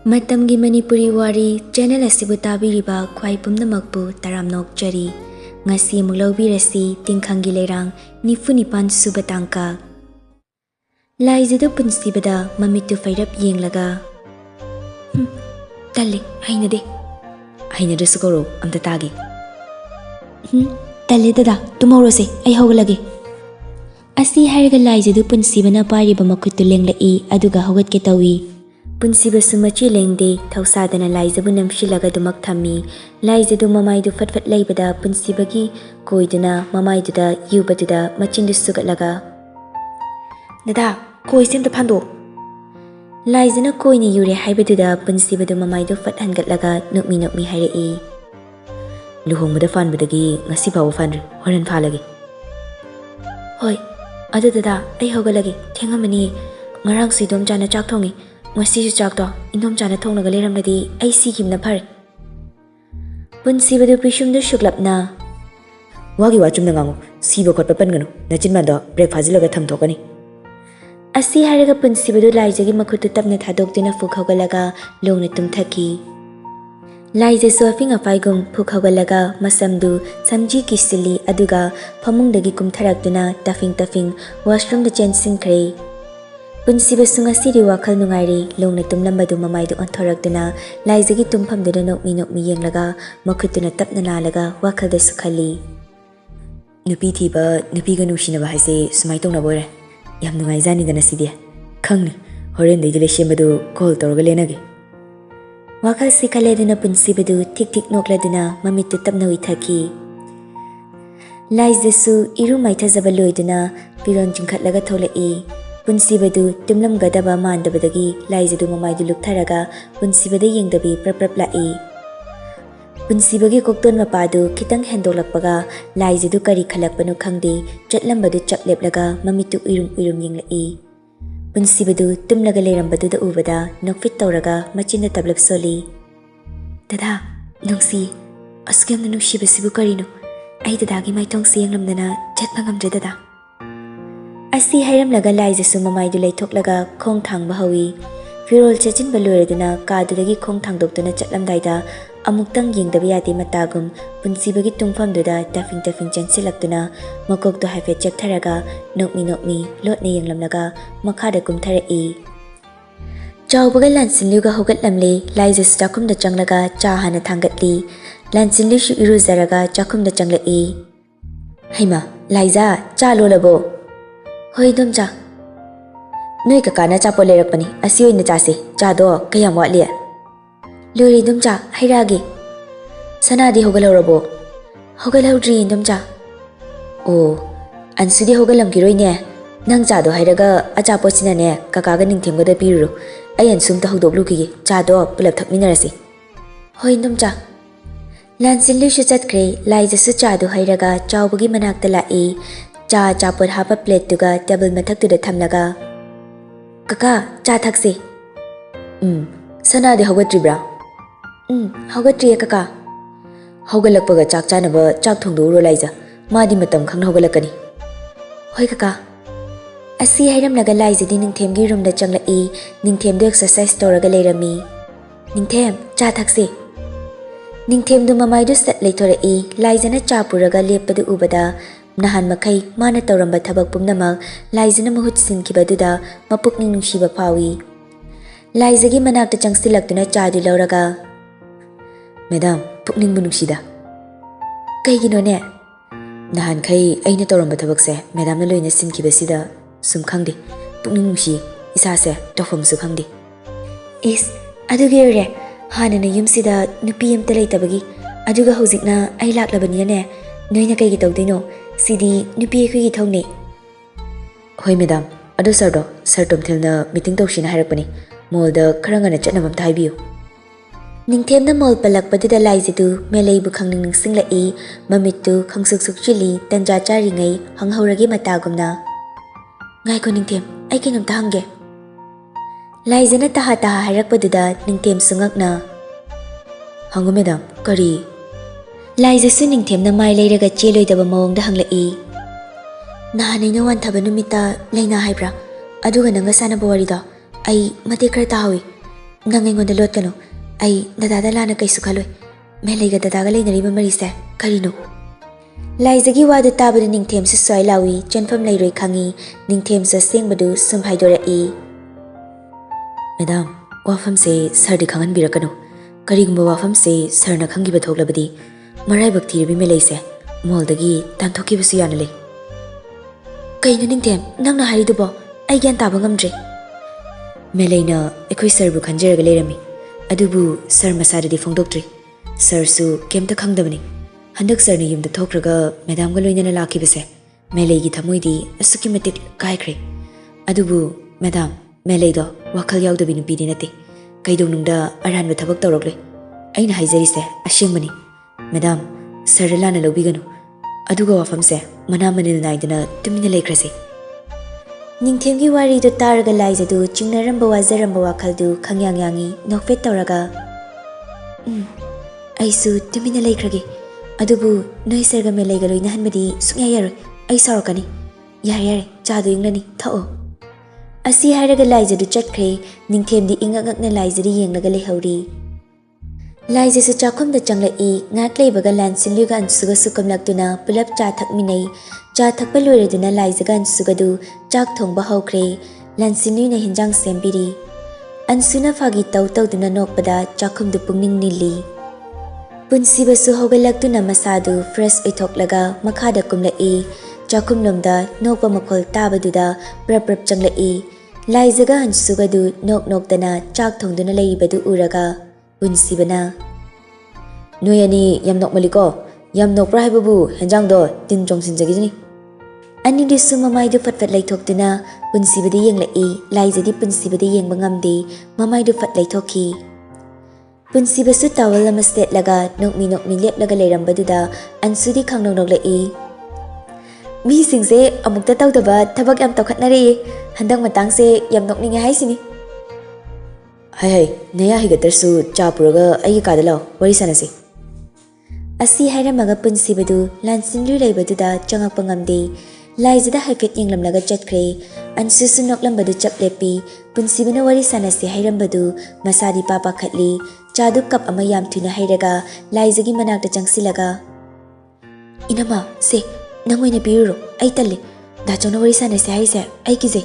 Matamgi Manipuri Wari channel asibu tabiriba khwai pumnamakpu taramnokchari ngasi amuk laubirasi Tingkhanggi Leirang nifunipan suba tangka laijidu punsibada mamitu fairap yenglaga talle hainade sukoro amta tagi talle dada tumorose ai hogalage asi haraga laijidu punsibana pariba makhutu lenglai aduga hogatke tawi Punsiba sumachi lengde thausadana laijabu namshilaga dumak thammi laijadu mamaidu fatfat laibada punsibagi koiduna mamaiduda yubaduda machindu sugatlaga Dada koi semta phando laijana koini yure haibaduda punsibadu mamaidu fat hangatlaga nukmi hairei luhongmada fanbadagi ngasi bawa fanru horan phalagi Hoi adu dada ai hogalagi thengamani ngarang sidom jana chak thongi Ngasi chakto indom chana thongnaga leiramnadi ai sigimna phare punsibadu prishumdu shuklapna wagi wachumna ngangu siba khotpa panganu nachinmando break fajilaga thamthokani asi haraga punsibadu laijagi makhutu tapna thadokdina fukhawgalaga longna tumthaki laija sofing afaigum fukhawgalaga masamdu samji kisili aduga phamungdagi kumtharakduna tafing washroom da chensinkhre Punsiba sungasiri wakal nungairi longna tumlambadu mamaidu onthorakduna laijagi tumphamduna nokmi yenglaga makhutuna tapna nalaga wakalda sukhali nupi thiba nupiga nungsinaba haise sumai tongna boire yam nungai jani dana sidi khangni horen deidile shembadu call torga lenage wakal sikhaleduna punsibadu tik nokladuna mamittu tapna withaki laijasu iru maithajaba loiduna piron jingkhatlaga tholai Punsibadu tumlamgadaba mandabadagi laijadu mamaidu luktharaga punsibada yengdabi prap lai punsibagi kokton mapadu khitang hendolakpaga laijadu kari khalakpanu khangde chatlambadu chapleplaga mamitu irum yenglai punsibadu tumlaga leirambadu da ubada nokfit tawraga machinda tablak soli dada nungsi askyamna nungshibasibu karino ai dadagi maithongsi yenglamdana chatma ngamdre dada Asi hairam laga laijasu mamaidu laithoklaga khong thangba hawi firol chachinba loiraduna kadudagi khong thangdokduna chatlamdaida amuktang yengdaba yade matagum punsibagi tungfamduda tafing chansilaktuna makokto haifet chaktharaga nokmi lotna yenglamlaga makhada kumtharai Chawbaga lansinluga hogatlamle laijasu chakumda changlaga cha hana thangatli lansinlu shu iruzaraga chakumda changlai Haima laija cha lolabo Hoi domja Noi kakana chapo leirakpani asi oina chase chado kayam watli Lori domja hairagi Sanadi hogalorabo Hogalodri domja Oh ansudi hogalamgiroi ne nang chado hairaga achapo chinane kakaga ningthemgada piru ayan sumta hodokluki chado pulap thakminarasi Hoi domja Lansinlu shu chatkre laijasu chado hairaga chawbagi manakta lai Cha chapot hapa plate tuga table mathak tuda thamlaga Kaka cha thakse Sana de hogatribra hogatriya kaka Hogalakpaga chak chanaba chak thongdu ro laija madi matam khang hogalakani Hoi kaka Asi hairam laga laija di ningthemgi room da changlai ningthem de exercise toraga leirami Ningthem cha thakse Ningthem du mamaidu sat leithorai laijana cha puraga lepadu ubada Nahan makai mana tauramba thabak pumnamak laijana mahut sinkibaduda mapukning nungshiba phawi laijagi manakta changsilaktuna chadu lauraga Madam pukning bunungsida Kaigino ne Nahan kai aina tauramba thabakse madam na loina sinkibasida sum khangde pukning nungshi isa se tofam su khangde Is adugi re hana na yumsida nupi amta leitabagi aduga hojikna ai laklabani ne noina kaigi tawdino Sidi nupi ekhi thongni Hoi madam adu sir tomthilna meeting tawsina hairakpani mall da kharangana chatnabam thaibiu Ningthemna mall palakpadida laijidu melei bu khangning ningsinglai mamittu khangsuksuk chili tanja charingai hanghauragi matagumna Ngai ko ningthem ai kingam ta hangge Laijana taha hairakpaduda ningthem sungakna Hangu madam kari Laijasu ningthemna mai leiraga cheloidaba mawongda hanglai Nahanina wan thaba numita leina haibra aduga nanga sanaba warida ai mate khara tahawi Nang aingonda lotkano. Ai dadada lana kaisu khaloi. Meleiga dadaga leinariba marise karino. Laizagi wadu tabada Ningthem se soi lawi chanfam leiroi khangi Ningthem sa sengbadu sum haidora Madam, wafam se sardi khangan birakano. Karigumba wafam se sarna khangi ba thoklabadi marai bakti ribi meleise moldagi tanthoki basu yanale. Kaino Ningthem nangna haridubo ai gyan taba ngamdre. Meleina ekoi sarbu khanjaraga leirami. Adubu sar masadadi phongdoktri. Sir su kemta khangdabani. Handak sir ni yumda thokraga madam ga loinana lakibase. Melegi thamoidi asuki matik kaikre. Adubu madam Melego wakal yaudabbi nupidi nate. Kaidonungda aranba thabak tawrokle. Aina haijarise ashengmani. Madam sir lana lobiganu. Aduga wafamse mana manil naidana tumina leikrase. Ningthemgi wari do taraga laizadu chingnaramba wazaramba wakaldu khangyangyangi nokfet tawraga. Aisu tumina leikrage. Adubu noi sarga meleiga loina hanbadi sukya yaroi. Ai sarakani. Yare chadu inglani thao. Asi hairaga laizadu chatkre Ningthemdi ingagakna laizadi yenglaga lehauri. Laizasu chakhumda changlai ngak leibaga lansinluga ansuga sukamlaktuna pulap cha thakminai. Cha thakpa loiraduna laizaga ansugadu chak thongba hawkre lansinluna hinjang sembiri. Ansuna phagi tawduna nokpada chakhumdu pungning nili. Punsibasu hawgalaktuna masadu fresh oithoklaga makhada kumlai. Chakhumlomda nokpa makhol tabaduda prap changlai. Laizaga ansugadu nokdana chak thongduna leibadu uraga punsibana. Noyani yam nokmaliko yam nokpra haibabu henjangdo tin chongsinjagijini. Anidisu mamaidu fatfat laithokduna punsibadi yenglai laizadi punsibadi yengba ngamde mamaidu fat laithokhi. Punsibasu tawal ama setlaga nokmi leplaga leirambaduda ansudi khangnoknoklai. Mi singse amukta tawdaba thabak yam tawkhatnare handang matangse yam nokninge haisini. Hai naya higatarsu chapuraga ai kada law wari sanase. Asi hairamaga punsibadu lansinlu leibaduda changakpa ngamde laizada haifet yenglamlaga chatkre ansusu noklambadu chaplepi punsibana wari sanase hairambadu masadi papa khatli chadu kap ama yam thuna hairaga laizagi manakta changsilaga. Inama se nangoina piruro ai talle dachona wari sanase haise ai kize.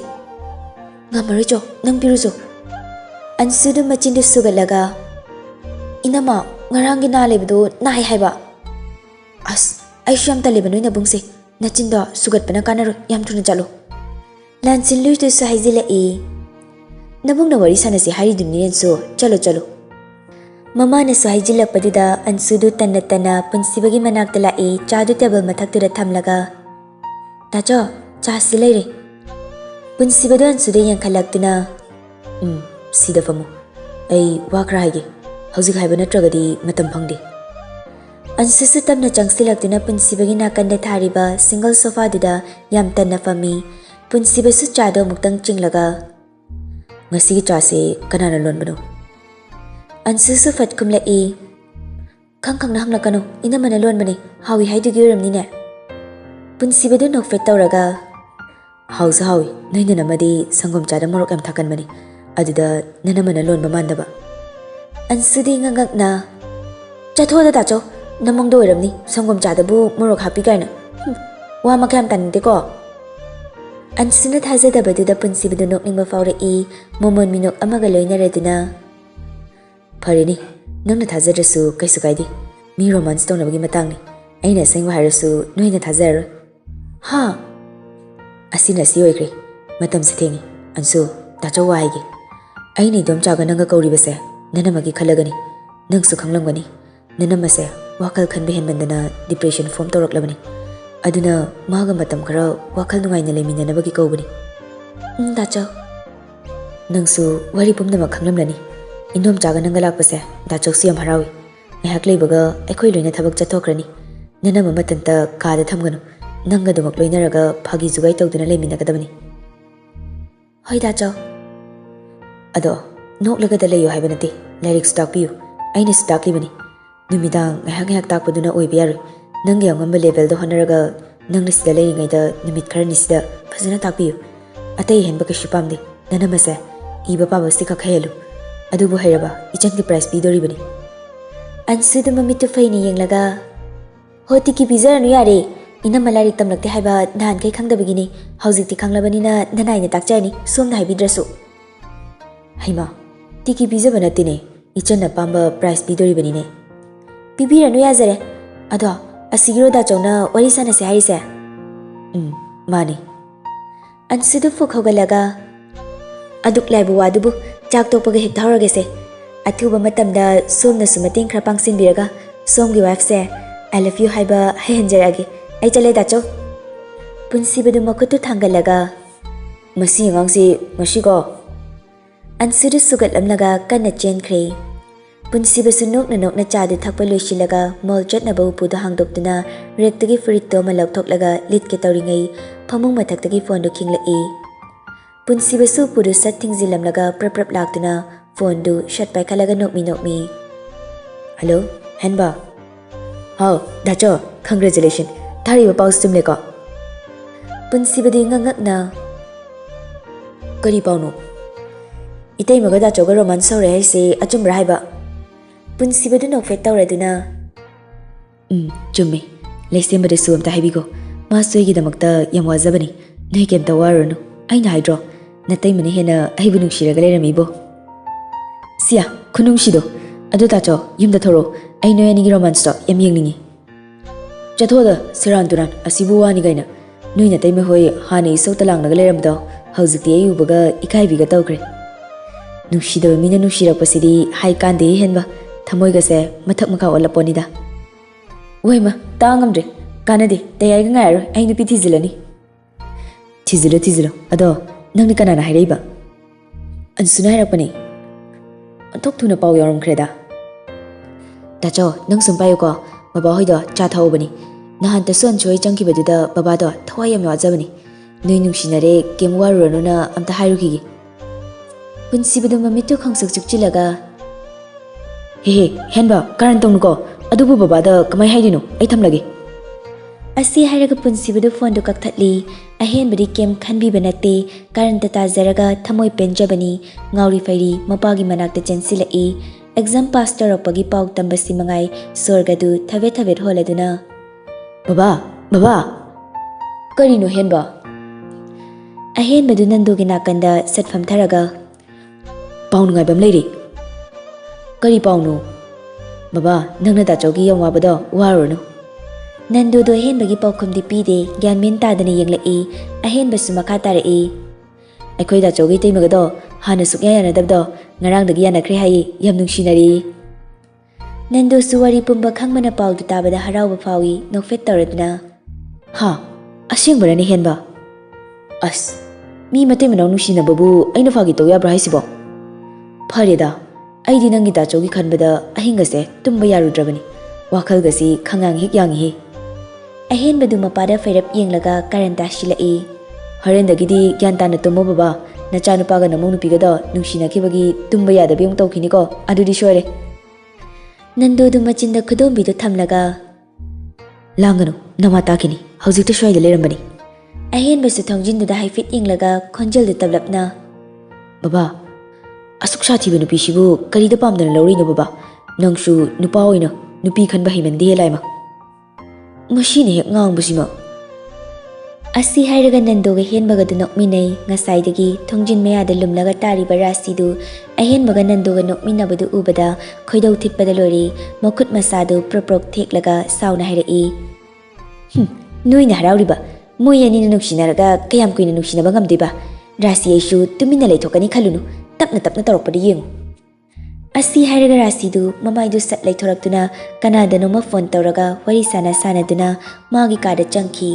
Ngamaricho nang piruzo. Ansudu machindu sugalaga. Inama ngarangi na lebadu nahi haiba. As ai sham taleba noina bungse nachindo sugat pana kanaro yam thuna chalo. Lansinlu tu sahizila e. Nabung na wari sanase hari dunin so chalo. Mama na sahizilak paduda ansudu tanna punsibagi manaktala e chadu table mathaktura thamlaga. Tacho cha silaire. Punsibadu ansudu yankalaktuna. Sida famu. Ai wakra haige. Hauzik haiba natragadi matam phangde. Ansusu tamna changsilaktuna punsibagi nakanda thariba single sofa duda yam tanna fami. Punsibasu chado muktang chinglaga. Ngasigi chase kanana lonbano. Ansusu fatkumla e. Khang na hamlakano ina mana lonbane hawi haidugi uramni ne. Punsibadu nokfet tawraga. Hausa hawi noina namadi sangom chada morok yam thakan mani. Aduda nanamana lonba mandaba. Ansudi ngangakna. Chathoda tacho namongdo oiramni sangom chadabu morok happy kaina. Wa makyam taninteko. Ansuna thajadabaduda punsibadu nokningba faurei momon minok amaga loinaraduna. Farini nangna thajadrasu kaisu kaidi. Mi romance tonabagi matangni. Aina sengwa harasu noina thajaroi. Ha. Asina si oikre. Matam sithengi. Ansu tacho wa haige. Aini dom chaga nanga kauribase nanamagi khalagani nangsu khanglamgani nanamase wakal khanbe henbandana depression form tawraklabani aduna maga matam khara wakal nungaina leminanabagi kaubani dacha nangsu wari pumnama khanglamlani indom chaga nanga lakpase dachoksi yam harawi ngahak leibaga ekhoi loina thabak chathokrani nanama matanta kada thamganu nanga dumak loinaraga phagi jugai tawduna leminagadabani hoi dacha Ado, noklaga dalayo haibanati, lyrics takpiyo. Aina staklibani. Numidang ngahak takpaduna oibiyari. Nangya ngamba level do honaraga nang nisida leiringaida numit khara nisida fazana takpiyo. Atay henba kashu pamdi. Nanamase iba paba sika khayelu. ꯑꯗꯨꯕꯨ ꯍꯩꯔꯕ ꯏꯆꯟꯒꯤ prize ꯄꯤꯗꯣꯔꯤꯕꯅꯤ ꯑꯟꯁꯨꯗꯨ ꯃꯃꯤꯠꯇꯨ ꯐꯩꯅ ꯌꯦꯡꯂꯒ ꯍꯣ ꯇꯤꯀꯤ ꯄꯤꯖꯔꯅꯨ ꯌꯥꯔꯦ ꯏꯅꯝꯃ ꯂꯥꯏꯔꯤꯛ ꯇꯝꯂꯛꯇꯦ ꯍꯥꯏꯕ ꯅꯍꯥꯟꯈꯩ ꯈꯪꯗꯕꯒꯤꯅꯤ ꯍꯧꯖꯤꯛꯇꯤ ꯈꯪꯂꯕꯅꯤꯅ ꯅꯅꯥꯏꯅ ꯇꯥꯛꯆꯔꯅꯤ ꯁꯣꯝꯅ ꯍꯥꯏꯕꯤꯗ꯭ꯔꯁꯨ ꯍꯩꯃꯥ ꯇꯤꯀꯤ ꯄꯤꯖꯕ ꯅꯠꯇꯦꯅꯦ ꯏꯆꯟꯅ ꯄꯥꯝꯕ ꯄ꯭ꯔꯥꯏꯖ ꯄꯤꯗꯣꯔꯤꯕꯅꯤꯅꯦ ꯄꯤꯕꯤꯔꯅꯨ ꯌꯥꯖꯔꯦ ꯑꯗꯣ ꯑꯁꯤꯒꯤꯔꯣ ꯗꯥꯆꯧꯅ ꯋꯥꯔꯤ ꯁꯥꯟꯅꯁꯦ ꯍꯥꯏꯔꯤꯁꯦ ꯃꯥꯅꯤ ꯑꯟꯁꯨꯗꯨ ꯐꯨꯛ ꯍꯧꯒꯠꯂꯒ ꯑꯗꯨꯛ ꯂꯥꯏꯕ ꯋꯥꯗꯨꯕꯨ ꯆꯥꯛ ꯇꯣꯛꯄꯒ ꯍꯦꯛꯇ ꯍꯧꯔꯒꯦꯁꯦ ꯑꯊꯨꯕ ꯃꯇꯝꯗ ꯁꯣꯝꯅꯁꯨ ꯃꯇꯦꯡ ꯈꯔ ꯄꯥꯡꯁꯤꯟꯕꯤꯔꯒ ꯁꯣꯝꯒꯤ ꯋꯥꯏꯐꯁꯦ ꯑꯥꯏ ꯂꯚ ꯌꯨ ꯍꯥꯏꯕ ꯍꯩꯍꯟꯖꯔꯛꯑꯒꯦ ꯑꯩ ꯆꯠꯂꯦ ꯗꯥꯆꯧ ꯄꯨꯟꯁꯤꯕꯗꯨ ꯃꯈꯨꯠꯇꯨ ꯊꯥꯡꯒꯠꯂꯒ ꯃꯁꯤ ꯑꯉꯥꯡꯁꯤ ꯉꯁꯤꯀꯣ ꯑꯟꯁꯨꯗꯨ ꯁꯨꯒꯠꯂꯝꯂꯒ ꯀꯟꯅ ꯆꯦꯟꯈ꯭ꯔꯦ ꯄꯨꯟꯁꯤꯕꯁꯨ ꯅꯣꯛꯅ ꯅꯣꯛꯅ ꯆꯥꯗꯨ ꯊꯛꯄ ꯂꯣꯏꯁꯤꯜꯂꯒ ꯃꯣꯜ ꯆꯠꯅꯕ ꯎꯄꯨꯗꯨ ꯍꯥꯡꯗꯣꯛꯇꯨꯅ ꯔꯦꯛꯇꯒꯤ ꯐꯨꯔꯤꯠꯇꯣ ꯑꯃ ꯂꯧꯊꯣꯛꯂꯒ ꯂꯤꯠꯀꯦ ꯇꯧꯔꯤꯉꯩ ꯐꯃꯨꯡ ꯃꯊꯛꯇꯒꯤ ꯐꯣꯟꯗꯨ ꯈꯤꯡꯂꯛꯏ ꯄꯨꯟꯁꯤꯕꯁꯨ ꯎꯄꯨꯗꯨ ꯁꯠ ꯊꯤꯡꯖꯤꯜꯂꯝꯂꯒ ꯄ꯭ꯔꯞ ꯂꯥꯛꯇꯨꯅ ꯐꯣꯟꯗꯨ ꯁꯠ ꯄꯥꯏꯈꯠꯂꯒ ꯅꯣꯛꯃꯤ ꯍꯜꯂꯣ ꯍꯦꯟꯕ ꯍꯥꯎ ꯗꯥꯆꯧ ꯀꯪꯒ꯭ꯔꯦꯆꯨꯂꯦꯁꯟ ꯊꯥꯔꯤꯕ ꯄꯥꯎꯁꯤ ꯆꯨꯝꯂꯦꯀꯣ ꯄꯨꯟꯁꯤꯕꯗꯤ ꯉꯛꯉꯛꯅ ꯀꯔꯤ ꯄꯥꯎꯅꯣ ꯏꯇꯩꯃꯒ ꯗꯥꯆꯧꯒ ꯔꯣꯃꯥꯟꯁ ꯍꯧꯔꯦ ꯍꯥꯏꯁꯤ ꯑꯆꯨꯝꯕ꯭ꯔꯥ ꯍꯥꯏꯕ ꯄꯨꯟꯁꯤꯕꯗꯨ ꯅꯣꯛꯐꯦꯠ ꯇꯧꯔꯗꯨꯅ ꯆꯨꯝꯃꯦ ꯂꯩꯁꯦꯝꯕꯗꯁꯨ ꯑꯝꯇ ꯍꯥꯏꯕꯤꯈꯣ ꯃꯥꯁꯨ ꯑꯩꯒꯤꯗꯃꯛꯇ ꯌꯥꯝ ꯋꯥꯖꯕꯅꯤ ꯅꯣꯏ ꯀꯩꯝꯇ ꯋꯥꯔꯨꯔꯅꯨ ꯑꯩꯅ ꯍꯥꯏꯗ꯭ꯔꯣ ꯅꯇꯩꯃꯅ ꯍꯦꯟꯅ ꯑꯩꯕꯨ ꯅꯨꯡꯁꯤꯔꯒ ꯂꯩꯔꯝꯃꯤꯕꯣ ꯁꯤꯌꯥ ꯈꯨꯅꯨꯡꯁꯤꯗꯣ ꯑꯗꯨ ꯗꯥꯆꯧ ꯌꯨꯝꯗ ꯊꯣꯔꯛꯑꯣ ꯑꯩ ꯅꯣꯏ ꯑꯅꯤꯒꯤ ꯔꯣꯃꯥꯟꯁꯇꯣ ꯌꯥꯝ ꯌꯦꯡꯅꯤꯡꯉꯤ ꯆꯠꯊꯣꯛꯑꯗ ꯁꯦꯔꯥꯟ ꯇꯨꯔꯥꯟ ꯑꯁꯤꯕꯨ ꯋꯥꯅꯤ ꯀꯩꯅ ꯅꯣꯏ ꯅꯇꯩꯃ ꯍꯣꯏ ꯍꯥꯟꯅ ꯏꯁꯧꯇ ꯂꯥꯡꯂꯒ ꯂꯩꯔꯝꯕꯗꯣ ꯍꯧꯖꯤꯛꯇꯤ ꯑꯩ ꯎꯕꯒ ꯏꯀꯥꯏꯕꯤꯒ ꯇꯧꯈ꯭ꯔꯦ ꯅꯨꯡꯁꯤꯗꯕ ꯃꯤꯅ ꯅꯨꯡꯁꯤꯔꯛꯄꯁꯤꯗꯤ ꯍꯥꯏ ꯀꯥꯟꯗꯦ ꯍꯦꯟꯕ ꯊꯃꯣꯏꯒꯁꯦ ꯃꯊꯛ ꯃꯈꯥ ꯑꯣꯜꯂꯛꯄꯣꯅꯤꯗ ꯋꯥꯏꯃ ꯇꯥ ꯉꯝꯗ꯭ꯔꯦ ꯀꯥꯟꯅꯗꯦ ꯇꯌꯥꯏꯒ ꯉꯥꯏꯔꯔꯣꯏ ꯑꯩ ꯅꯨꯄꯤ ꯊꯤꯖꯤꯜꯂꯅꯤ ꯊꯤꯖꯤꯜꯂꯣ ꯑꯗꯣ ꯅꯪꯗꯤ ꯀꯅꯥꯅ ꯍꯥꯏꯔꯛꯏꯕ ꯑꯟꯁꯨꯅ ꯍꯥꯏꯔꯛꯄꯅꯦ ꯑꯣꯟꯊꯣꯛ ꯊꯨꯅ ꯄꯥꯎ ꯌꯧꯔꯝꯈ꯭ꯔꯦꯗ ꯗꯥꯆꯧ ꯅꯪ ꯁꯨꯝ ꯄꯥꯏꯌꯨꯀꯣ ꯕꯕꯥꯍꯣꯏꯗꯣ ꯆꯥ ꯊꯛꯍꯧꯕꯅꯤ ꯅꯍꯥꯟꯇꯁꯨ ꯑꯟꯁꯨ ꯍꯣꯏ ꯆꯪꯈꯤꯕꯗꯨꯗ ꯕꯕꯥꯗꯣ ꯊꯋꯥꯏ ꯌꯥꯝ ꯋꯥꯖꯕꯅꯤ ꯅꯣꯏ ꯅꯨꯡꯁꯤꯅꯔꯦ ꯀꯩꯝ ꯋꯥꯔꯨꯔꯅꯨꯅ ꯑꯝꯇ ꯍꯥꯏꯔꯨꯈꯤꯒꯦ ꯄꯨꯟꯁꯤꯕꯗꯨ ꯃꯃꯤꯠꯇꯨ ꯈꯪꯁꯛ ꯆꯨꯛꯆꯤꯜꯂꯒ ꯍꯦ ꯍꯦꯟꯕ ꯀꯔꯟ ꯇꯧꯅꯨꯀꯣ ꯑꯗꯨꯕꯨ ꯕꯕꯥꯗ ꯀꯃꯥꯏ ꯍꯥꯏꯗꯣꯏꯅꯣ ꯑꯩ ꯊꯝꯂꯒꯦ ꯑꯁꯤ ꯍꯥꯏꯔꯒ ꯄꯨꯟꯁꯤꯕꯗꯨ ꯐꯣꯟꯗꯨ ꯀꯛꯊꯠꯂꯤ ꯑꯍꯦꯟꯕꯗꯤ ꯀꯩꯝ ꯈꯟꯕꯤꯕ ꯅꯠꯇꯦ ꯀꯔꯟꯇ ꯇꯥꯖꯔꯒ ꯊꯃꯣꯏ ꯄꯦꯟꯖꯕꯅꯤ ꯉꯥꯎꯔꯤ ꯐꯩꯔꯤ ꯃꯄꯥꯒꯤ ꯃꯅꯥꯛꯇ ꯆꯦꯟꯁꯤꯜꯂꯛꯏ ꯑꯦꯛꯖꯥꯝ ꯄꯥꯁ ꯇꯧꯔꯛꯄꯒꯤ ꯄꯥꯎ ꯇꯝꯕꯁꯤ ꯃꯉꯥꯏ ꯁꯣꯔꯒꯗꯨ ꯊꯕꯦꯠ ꯍꯣꯜꯂꯗꯨꯅ ꯕꯕꯥ ꯀꯔꯤꯅꯣ ꯍꯦꯟꯕ ꯑꯍꯦꯟꯕꯗꯨ ꯅꯟꯗꯨꯒꯤ ꯅꯥꯀꯟꯗ ꯁꯠ ꯐꯝꯊꯔꯒ ꯄꯥꯎ ꯅꯨꯡꯉꯥꯏꯕ ꯑꯃ ꯂꯩꯔꯦ ꯀꯔꯤ ꯄꯥꯎꯅꯣ ꯕꯕꯥ ꯅꯪꯅ ꯗꯥꯆꯧꯒꯤ ꯌꯥꯝ ꯋꯥꯕꯗꯣ ꯋꯥꯔꯨꯔꯅꯨ ꯅꯟꯗꯨꯗꯣ ꯑꯍꯦꯟꯕꯒꯤ ꯄꯥꯎꯈꯨꯝꯗꯤ ꯄꯤꯗꯦ ꯒ꯭ꯌꯥꯟ ꯃꯦꯟ ꯇꯥꯗꯅ ꯌꯦꯡꯂꯛꯏ ꯑꯍꯦꯟꯕꯁꯨ ꯃꯈꯥ ꯇꯥꯔꯛꯏ ꯑꯩꯈꯣꯏ ꯗꯥꯆꯧꯒꯤ ꯏꯇꯩꯃꯒꯗꯣ ꯍꯥꯟꯅ ꯁꯨꯛꯌꯥ ꯌꯥꯅꯗꯕꯗꯣ ꯉꯔꯥꯡꯗꯒꯤ ꯌꯥꯅꯈ꯭ꯔꯦ ꯍꯥꯏꯌꯦ ꯌꯥꯝ ꯅꯨꯡꯁꯤꯅꯔꯤ ꯅꯟꯗꯨꯁꯨ ꯋꯥꯔꯤ ꯄꯨꯝꯕ ꯈꯪꯕꯅ ꯄꯥꯎꯗꯨ ꯇꯥꯕꯗ ꯍꯔꯥꯎꯕ ꯐꯥꯎꯏ ꯅꯣꯛꯐꯦꯠ ꯇꯧꯔꯗꯨꯅ ꯍꯥ ꯑꯁꯦꯡꯕꯔꯅꯦ ꯍꯦꯟꯕ ꯑꯁ ꯃꯤ ꯃꯇꯩ ꯃꯅꯥꯎ ꯅꯨꯡꯁꯤꯅꯕꯕꯨ ꯑꯩꯅ ꯐꯥꯒꯤ ꯇꯧ ꯌꯥꯕ꯭ꯔꯥ ꯍꯥꯏꯁꯤꯕꯣ ꯐꯔꯦꯗ ꯑꯩꯗꯤ ꯅꯪꯒꯤ ꯗꯥꯆꯧꯒꯤ ꯈꯟꯕꯗ ꯑꯍꯤꯡꯒꯁꯦ ꯇꯨꯝꯕ ꯌꯥꯔꯨꯗ꯭ꯔꯕꯅꯤ ꯋꯥꯈꯜꯒꯁꯤ ꯈꯪꯉꯥꯡ ꯍꯦꯛ ꯌꯥꯡꯉꯤꯍꯦ ꯑꯍꯦꯟꯕꯗꯨ ꯃꯄꯥꯗ ꯐꯩꯔꯞ ꯌꯦꯡꯂꯒ ꯀꯔꯟ ꯇꯥꯁꯤꯜꯂꯛꯏ ꯍꯣꯔꯦꯟꯗꯒꯤꯗꯤ ꯒ꯭ꯌꯥꯟ ꯇꯥꯅ ꯇꯨꯝꯃꯣ ꯕꯕꯥ ꯅꯆꯥꯅꯨꯄꯥꯒ ꯅꯃꯧ ꯅꯨꯄꯤꯒꯗꯣ ꯅꯨꯡꯁꯤꯅꯈꯤꯕꯒꯤ ꯇꯨꯝꯕ ꯌꯥꯗꯕꯤ ꯑꯃꯨꯛ ꯇꯧꯈꯤꯅꯤꯀꯣ ꯑꯗꯨꯗꯤ ꯁꯣꯏꯔꯦ ꯅꯟꯗꯨꯗꯨ ꯃꯆꯤꯟꯗ ꯈꯨꯗꯣꯝꯕꯤꯗꯨ ꯊꯝꯂꯒ ꯂꯥꯡꯒꯅꯨ ꯅꯃꯥ ꯇꯥꯈꯤꯅꯤ ꯍꯧꯖꯤꯛꯇ ꯁ꯭ꯋꯥꯏꯗ ꯂꯩꯔꯝꯕꯅꯤ ꯑꯍꯦꯟꯕꯁꯨ ꯊꯣꯡꯖꯤꯟꯗꯨꯗ ꯍꯥꯏꯐꯦꯠ ꯌꯦꯡꯂꯒ ꯈꯣꯟꯖꯦꯜꯗꯨ ꯇꯞꯂꯞꯅ ꯕꯕꯥ ꯑꯁꯨꯛ ꯁꯥꯊꯤꯕ ꯅꯨꯄꯤꯁꯤꯕꯨ ꯀꯔꯤꯗ ꯄꯥꯝꯗꯅ ꯂꯧꯔꯤꯅꯣ ꯕꯕꯥ ꯅꯪꯁꯨ ꯅꯨꯄꯥ ꯑꯣꯏꯅ ꯅꯨꯄꯤ ꯈꯟꯕ ꯍꯩꯃꯟꯗꯦ ꯂꯥꯏꯃ ꯃꯁꯤꯅ ꯍꯦꯛ ꯉꯥꯡꯕꯁꯤꯃ ꯑꯁꯤ ꯍꯥꯏꯔꯒ ꯅꯟꯗꯨꯒ ꯍꯦꯟꯕꯒꯗꯨ ꯅꯣꯛꯃꯤꯟꯅꯩ ꯉꯁꯥꯏꯗꯒꯤ ꯊꯣꯡꯖꯤꯟ ꯃꯌꯥꯗ ꯂꯨꯝꯂꯒ ꯇꯥꯔꯤꯕ ꯔꯥꯁꯤꯗꯨ ꯑꯍꯦꯟꯕꯒ ꯅꯟꯗꯨꯒ ꯅꯣꯛꯃꯤꯟꯅꯕꯗꯨ ꯎꯕꯗ ꯈꯣꯏꯗꯧ ꯊꯤꯠꯄꯗ ꯂꯣꯏꯔꯦ ꯃꯈꯨꯠ ꯃꯁꯥꯗꯨ ꯄ꯭ꯔꯣꯛ ꯊꯦꯛꯂꯒ ꯁꯥꯎꯅ ꯍꯥꯏꯔꯛꯏ ꯅꯣꯏꯅ ꯍꯔꯥꯎꯔꯤꯕ ꯃꯣꯏ ꯑꯅꯤꯅ ꯅꯨꯡꯁꯤꯅꯔꯒ ꯀꯌꯥꯝ ꯀꯨꯏꯅ ꯅꯨꯡꯁꯤꯅꯕ ꯉꯝꯗꯣꯏꯕ ꯔꯥꯁꯤ ꯑꯩꯁꯨ ꯇꯨꯃꯤꯟꯅ ꯂꯩꯊꯣꯛꯀꯅꯤ ꯈꯜꯂꯨꯅꯨ ꯇꯞꯅ ꯇꯧꯔꯛꯄꯗ ꯌꯦꯡꯉꯨ ꯑꯁꯤ ꯍꯥꯏꯔꯒ ꯔꯥꯁꯤꯗꯨ ꯃꯃꯥꯏꯗꯨ ꯁꯠ ꯂꯩꯊꯣꯔꯛꯇꯨꯅ ꯀꯅꯥꯗꯅꯣꯃ ꯐꯣꯟ ꯇꯧꯔꯒ ꯋꯥꯔꯤ ꯁꯥꯟꯅꯗꯨꯅ ꯃꯥꯒꯤ ꯀꯥꯗ ꯆꯪꯈꯤ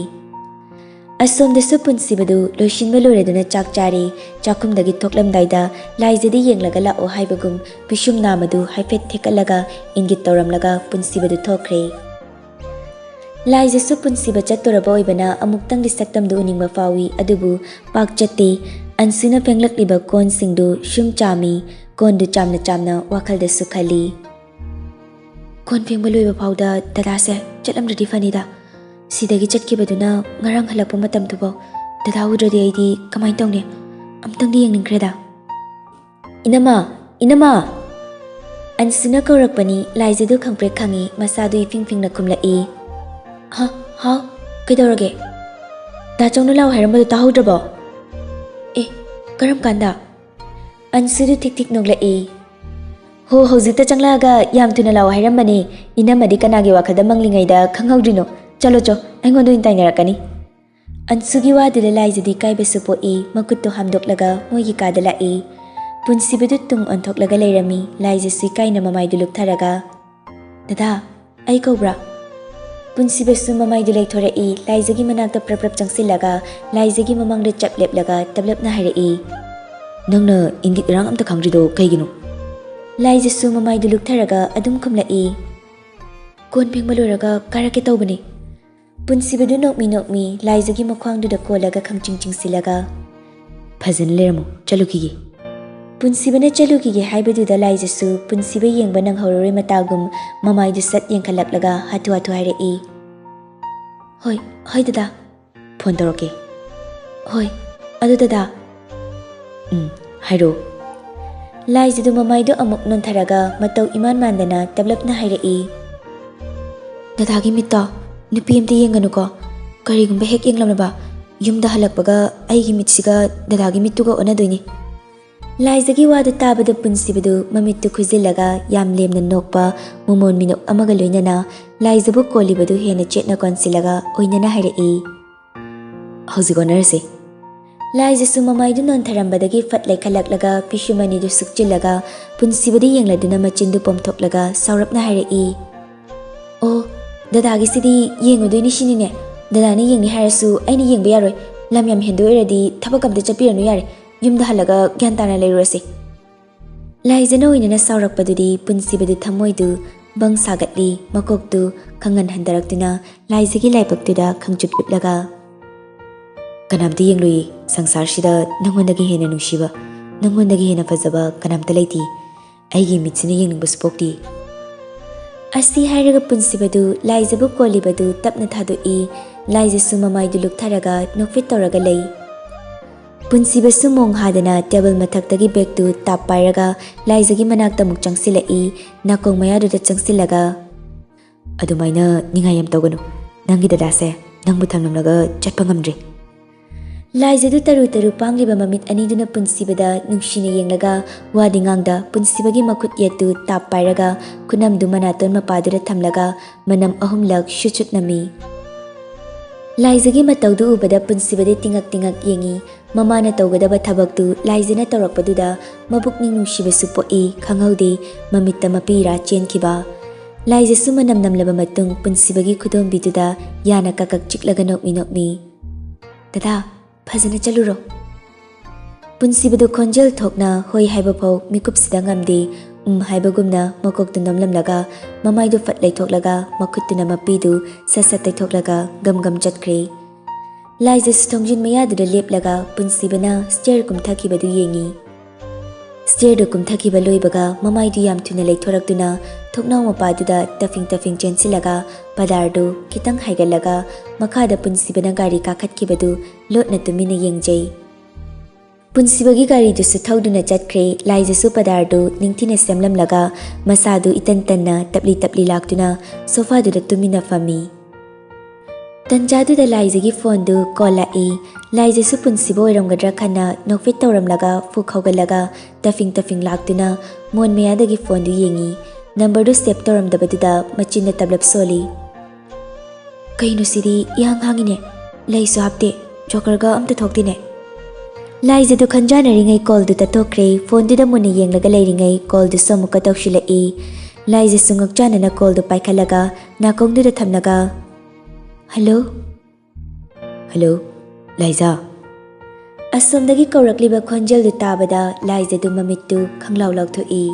ꯑꯁꯣꯝꯗꯁꯨ ꯄꯨꯟꯁꯤꯕꯗꯨ ꯂꯣꯏꯁꯤꯟꯕ ꯂꯣꯏꯔꯗꯨꯅ ꯆꯥꯛ ꯆꯥꯔꯤ ꯆꯥꯛꯈꯨꯝꯗꯒꯤ ꯊꯣꯛꯂꯝꯗꯥꯏꯗ ꯂꯥꯏꯖꯗ ꯌꯦꯡꯂꯒ ꯂꯥꯛꯑꯣ ꯍꯥꯏꯕꯒꯨꯝ ꯄꯤꯁꯨꯝ ꯅꯥꯃꯗꯨ ꯍꯥꯏꯐꯦꯠ ꯊꯦꯛꯀꯠꯂꯒ ꯏꯪꯒꯤꯠ ꯇꯧꯔꯝꯂꯒ ꯄꯨꯟꯁꯤꯕꯗꯨ ꯊꯣꯛꯈ꯭ꯔꯦ ꯂꯥꯏꯖꯁꯨ ꯄꯨꯟꯁꯤꯕ ꯆꯠꯇꯣꯔꯕ ꯑꯣꯏꯕꯅ ꯑꯃꯨꯛꯇꯪꯗꯤ ꯁꯛꯇꯝꯗꯨ ꯎꯅꯤꯡꯕ ꯐꯥꯎꯏ ꯑꯗꯨꯕꯨ ꯄꯥꯛ ꯆꯠꯇꯦ ꯑꯟꯁꯨꯅ ꯐꯦꯡꯂꯛꯂꯤꯕ ꯀꯣꯟꯁꯤꯡꯗꯨ ꯁꯨꯝ ꯆꯥꯝꯃꯤ ꯀꯣꯟꯗꯨ ꯆꯥꯝꯅ ꯋꯥꯈꯜꯗꯁꯨ ꯈꯜꯂꯤ ꯀꯣꯟ ꯐꯦꯡꯕ ꯂꯣꯏꯕ ꯐꯥꯎꯗ ꯗꯗꯥꯁꯦ ꯆꯠꯂꯝꯗ꯭ꯔꯗꯤ ꯐꯅꯤꯗ ꯁꯤꯗꯒꯤ ꯆꯠꯈꯤꯕꯗꯨꯅ ꯉꯔꯥꯡ ꯍꯜꯂꯛꯄ ꯃꯇꯝꯗꯨꯐꯥꯎ ꯗꯗꯥ ꯎꯗ꯭ꯔꯗꯤ ꯑꯩꯗꯤ ꯀꯃꯥꯏꯅ ꯇꯧꯅꯤ ꯑꯝꯇꯪꯗꯤ ꯌꯦꯡꯅꯤꯡꯈ꯭ꯔꯦꯗ ꯏꯅꯝꯃ Inama! Ansuna kaurakpani laizadu khangprek khangi masadu ifing fingna khumlai. Ha, how? Kaidorage? Dachongna lau hairambadu tahoudrabo? Karam kanda? Ansudu tik tik noglai. Ho hojita changlaga yam tuna lau hairambani inamadi kanagi wakada manglingaida khanghaudrino. Chalo cho, aingondu intainarakani. Ansugi wadula laizadi kaibasu poi makutto hamdoklaga moigi kada lai. Punsibadu tung onthoklaga leirami laizasi kaina mamaidu luktharaga. Dada, ai kaubra? Punsibasu mamaidu leithorei laizagi manakta praprap changsilaga laizagi mamangda chapleplaga tablapna hairei. Nangna ingit rang amta khangrido kaigino. Laizasu mamaidu luktharaga adum khumlai. Kon pengmaloraga karake taubani. Punsibadu nokmi laizagi makhwangduda kolaga khangchingching silaga. Phazan leramo chalukigi. Punsibana chalukigi haibaduda laizasu punsiba yengba nanghorore matagum mamaidu sat yengkhalaklaga hatu hatu hairei. Hoi dada. Phone toroke. Hoi, adu dada. Hairo. Laizadu mamaidu amuk nontharaga matau iman mandana tablapna hairei. Dadagi mitta nupi amta yenganuko. Karigumba hek yenglamnaba yumda halakpaga aigi mitsiga dadagi mittuga onadoini. Laizagi wadu tabada punsibadu mamittu khuzilaga yam lemna nokpa mumon minok amaga loinana laizabu kolibadu hena chetna konsilaga oinana hairei. Hauzigonarse. Laizasu mamaidu nontharambadagi fatlai khalaklaga pishumanidu sukchilaga punsibadi yengladuna machindu pomthoklaga saurapna hairei. Oh, dadagi sidi yengudoini shinine. Dadani yengni harasu aini yengba yaroi. Lam yam hendu eradi thabakamda chapiranu yare. Yumda halaga gyantana leirase. Laizana oinana saurakpadudi punsibadu thamoidu bang sagatli makoktu khangan handaraktuna laizagi laipaktuda khangchuplaga. Kanamta yenglui sangsarshida nangondagi hena nungsiba nangondagi hena fazaba kanamta leiti aigi mitsina yengningba spokti. Asi hairaga punsibadu laizabu kolibadu tapna thadoi laizasu mamaidu luktharaga nokfit tawraga lei. Punsibasu mong hadana table mathaktagi bektu tap pairaga laizagi manakta muk changsilai nakong mayaduda changsilaga. Adumaina ningayam tawganu nangi dadase nangbu thangnamlaga chatpa ngamdre. Laizadu taru pangliba mamit aniduna punsibada nungsina yenglaga wadingangda punsibagi makut yetu tap pairaga kunamdu manaton mapadura thamlaga manam ahumlak shuchut nami. Laizagi mataudu ubada punsibade tingak yengi mamana tawgadaba thabaktu laizana tawrakpaduda mabukning nungsibasu poi khanghaude mamitta mapira chenkhiba. Laizasu manam namlaba matung punsibagi khudom-biduda yana kakak chiklaga nokmi. Dada, phazana chaluro. Punsibadu khonjel thokna hoi haiba phau mikupsida ngamde haibagumna makoktu namlamlaga mamaidu fatlai thoklaga makhutuna mapidu sasatai thoklaga gam chatkre. Laizasu thongjin mayaduda leplaga punsibana stair kumthakibadu yengi. Stair do kumthakiba loibaga mamaidu yam thuna leithoraktuna thoknaw mapaduda tafing chensilaga padardu kitang haigalaga makhada punsibana gari kakhatkibadu lotna tumina yengjai. Punsibagi gari dusu thauduna chatkre laizasu padardu ningthina semlamlaga masadu itantanna tapli laktuna sofa duda tumina fami. Tanjaduda laizagi phone du call lai laizasu punsibo iramgadra khana nokfit tawramlaga fukhawgalaga tafing laktuna mon mayadagi phone du yengi number du save tawramdabaduda machinna tablap soli. Kaino sidi yang hangine laisu hapte jokerga amta thoktine. Laizadu khanjanaringai call du tatokre phone du da munna yenglaga leiringai call du samuka tawshilai. Laizasu ngakchanana call du paikhalaga nakongdu da thamlaga. Hello? Hello, Laiza. Asomdagi kaurakliba khonjel du tabada laizadu mamittu khanglaw thoi.